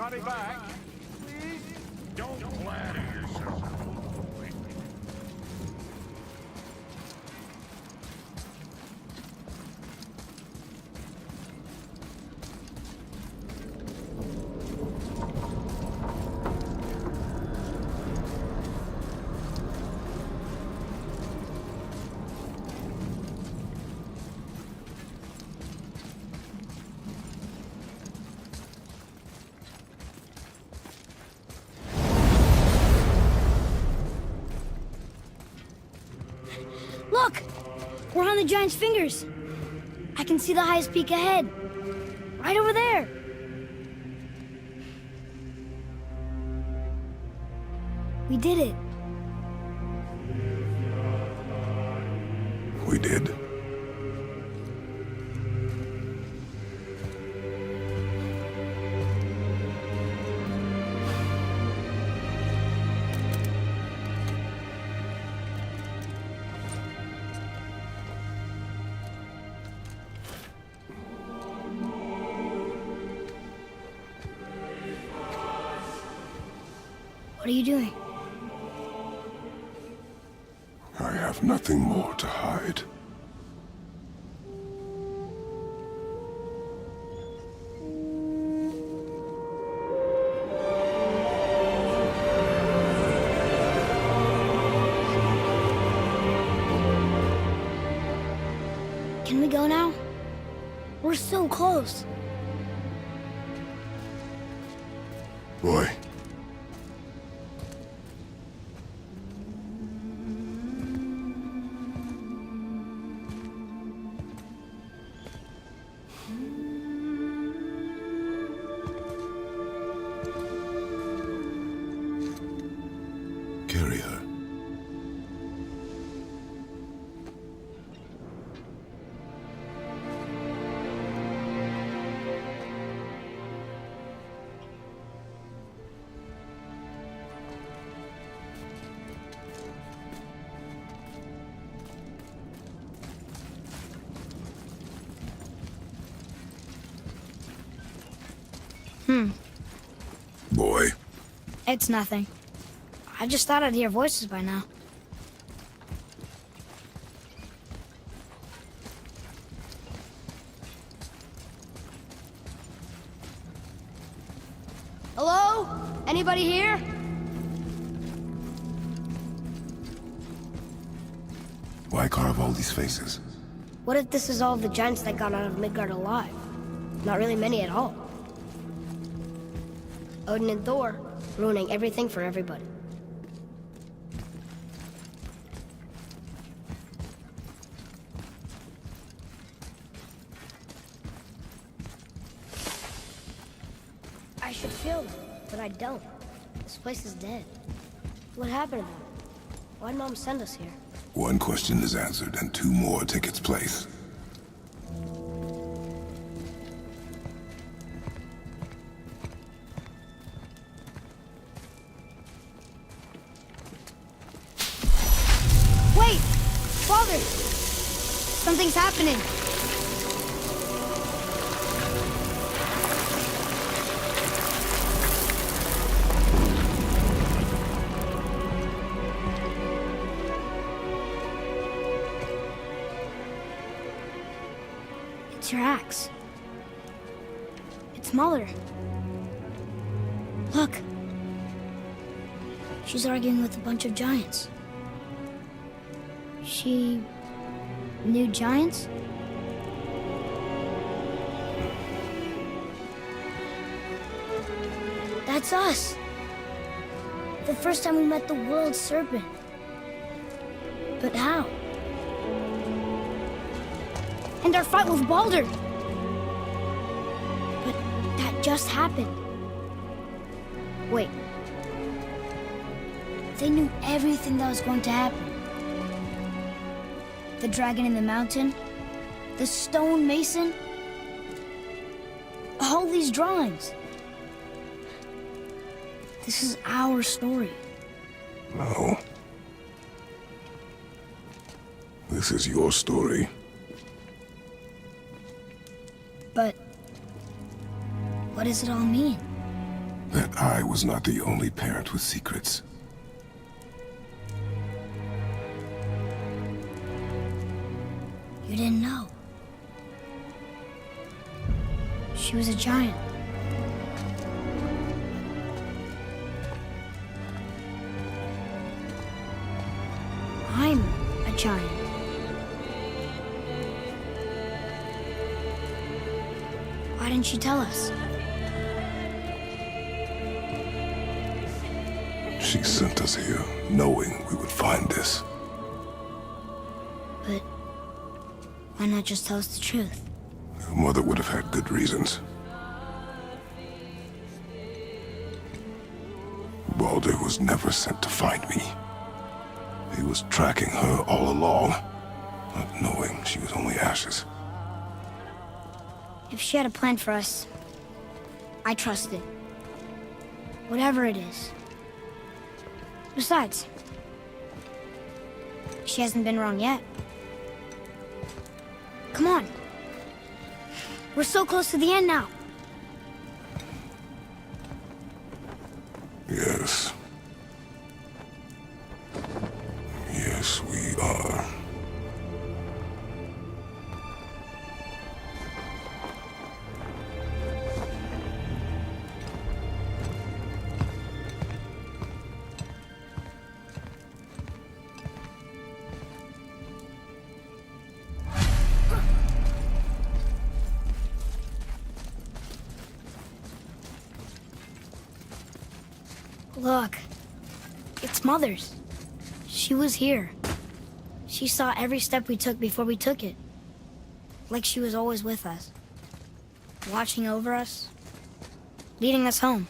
Johnny back. Please? Don't flatter yourself. Look! We're on the giant's fingers. I can see the highest peak ahead. Right over there. We did it. We did. What are you doing? I have nothing more to hide. Can we go now? We're so close. Boy. Carry her. Boy. It's nothing. I just thought I'd hear voices by now. Hello? Anybody here? Why carve all these faces? What if this is all of the giants that got out of Midgard alive? Not really many at all. Odin and Thor, ruining everything for everybody. I should feel them, but I don't. This place is dead. What happened to them? Why'd Mom send us here? One question is answered, and two more take its place. Wait! Father! Something's happening! It's your axe. It's Mother. Look. She's arguing with a bunch of giants. She knew giants? That's us. The first time we met the world serpent. But how? And our fight with Baldur. But that just happened. Wait. They knew everything that was going to happen. The dragon in the mountain, the stone mason, all these drawings. This is our story. No. This is your story. But what does it all mean? That I was not the only parent with secrets. You didn't know. She was a giant. I'm a giant. Why didn't she tell us? She sent us here, knowing we would find this. But why not just tell us the truth? Your mother would have had good reasons. Baldur was never sent to find me. He was tracking her all along, not knowing she was only ashes. If she had a plan for us, I trust it. Whatever it is. Besides, she hasn't been wrong yet. Come on. We're so close to the end now. Yes. Yes, we are. Look, it's Mother's. She was here. She saw every step we took before we took it. Like she was always with us. Watching over us. Leading us home.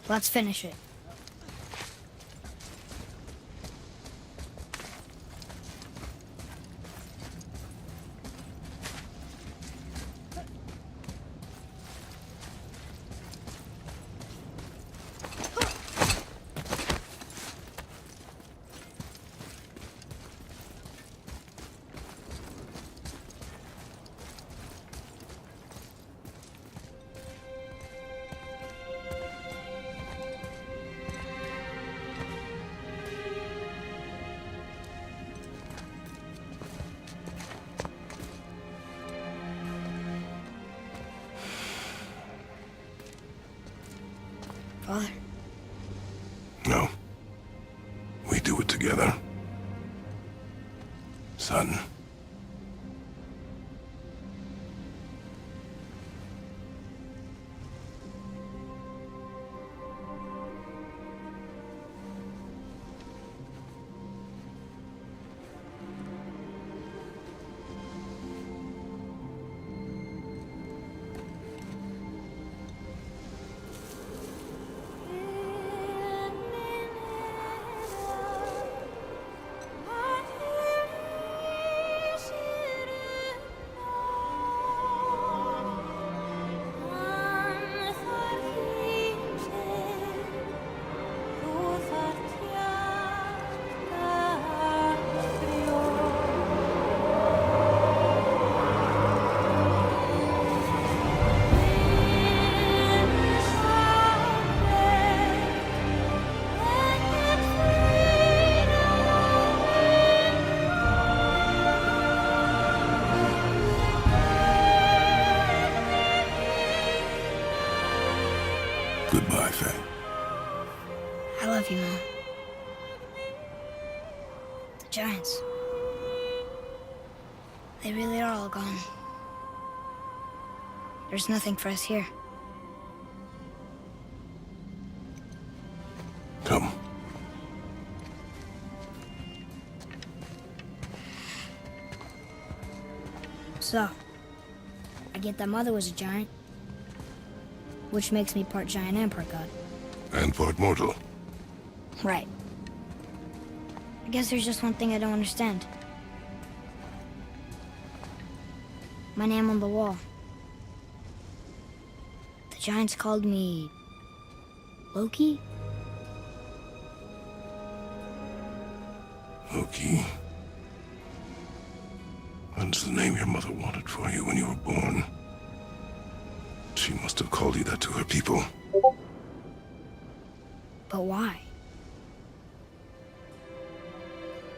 Let's finish it. Father? No. We do it together. Son. Goodbye, Faye. I love you, Mom. The Giants. They really are all gone. There's nothing for us here. Come. So, I get that Mother was a giant, which makes me part giant and part god. And part mortal. Right. I guess there's just one thing I don't understand. My name on the wall. The Giants called me... Loki? Loki. That's the name your mother wanted for you when you were born. She must have called you that to her people. But why?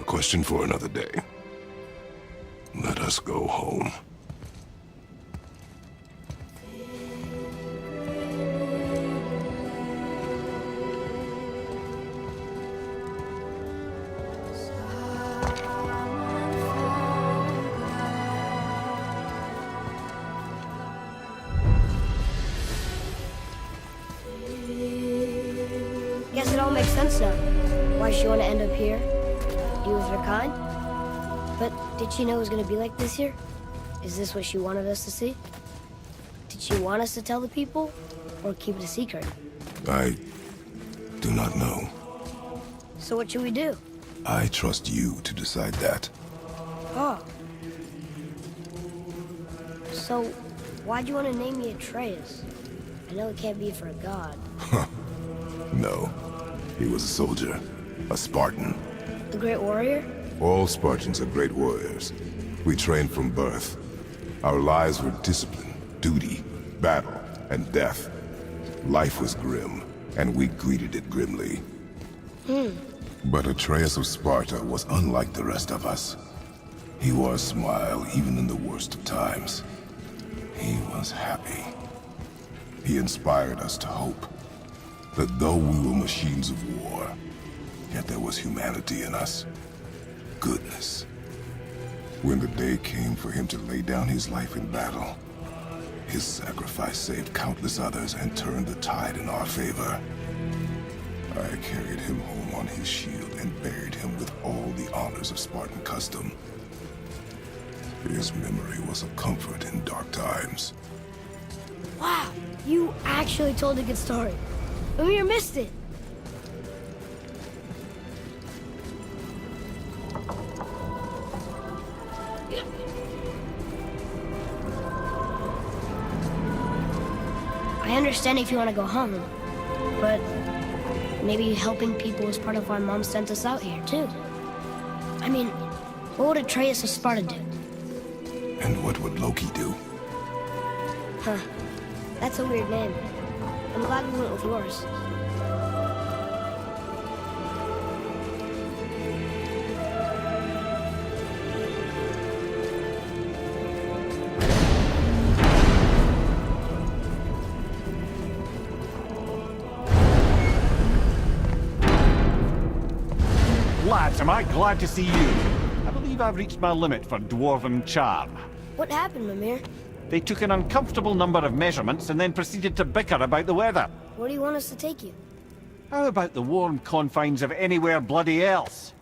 A question for another day. Let us go home. Guess it all makes sense now. Why she want to end up here? Be with her kind? But did she know it was going to be like this here? Is this what she wanted us to see? Did she want us to tell the people? Or keep it a secret? I do not know. So what should we do? I trust you to decide that. Oh. So, why'd you want to name me Atreus? I know it can't be for a god. No. He was a soldier. A Spartan. The Great Warrior? All Spartans are great warriors. We trained from birth. Our lives were discipline, duty, battle, and death. Life was grim, and we greeted it grimly. But Atreus of Sparta was unlike the rest of us. He wore a smile even in the worst of times. He was happy. He inspired us to hope that though we were machines of war, yet there was humanity in us. Goodness. When the day came for him to lay down his life in battle, his sacrifice saved countless others and turned the tide in our favor. I carried him home on his shield and buried him with all the honors of Spartan custom. His memory was a comfort in dark times. Wow, you actually told a good story. Mimir missed it. I understand if you want to go home, but maybe helping people is part of why Mom sent us out here, too. I mean, what would Atreus of Sparta do? And what would Loki do? Huh. That's a weird name. I'm glad we went with yours. Lads, am I glad to see you? I believe I've reached my limit for dwarven charm. What happened, Mimir? They took an uncomfortable number of measurements and then proceeded to bicker about the weather. Where do you want us to take you? How about the warm confines of anywhere bloody else?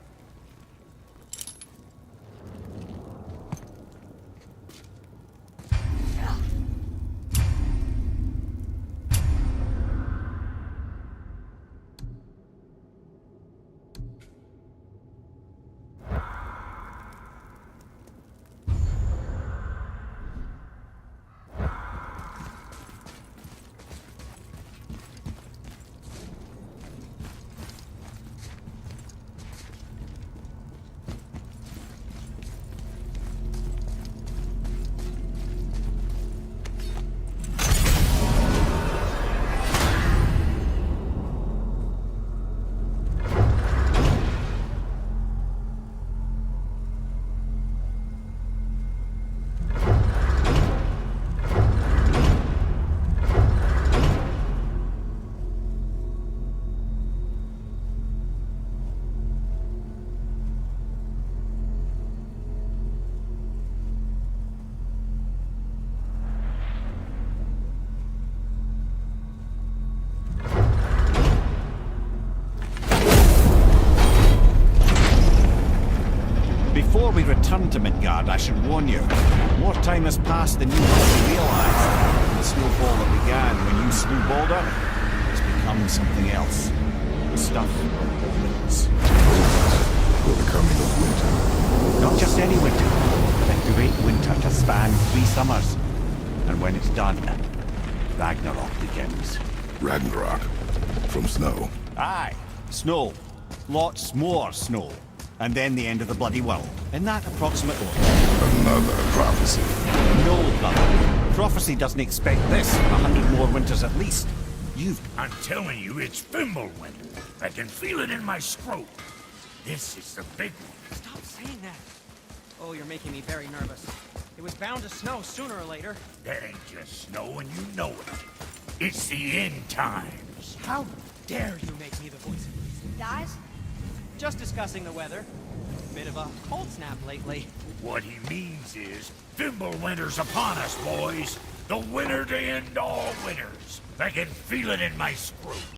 Before we return to Midgard, I should warn you. More time has passed than you must realize. The snowfall that began when you slew Baldur has become something else. The stuff of omens. For the coming of winter. Not just any winter, but a great winter to span 3 summers. And when it's done, Ragnarok begins. Ragnarok. From snow. Aye, snow. Lots more snow. and then the end of the bloody world. In that approximate order. Another prophecy. No, brother. Prophecy doesn't expect this. 100 more winters at least. You've... I'm telling you, it's Fimbulwinter. I can feel it in my scrotum. This is the big one. Stop saying that. Oh, you're making me very nervous. It was bound to snow sooner or later. That ain't just snow, and you know it. It's the end times. How dare you make me the voice of reason? Guys? Just discussing the weather. Bit of a cold snap lately. What he means is, Fimbulwinter's upon us, boys. The winter to end all winters. I can feel it in my scrotum.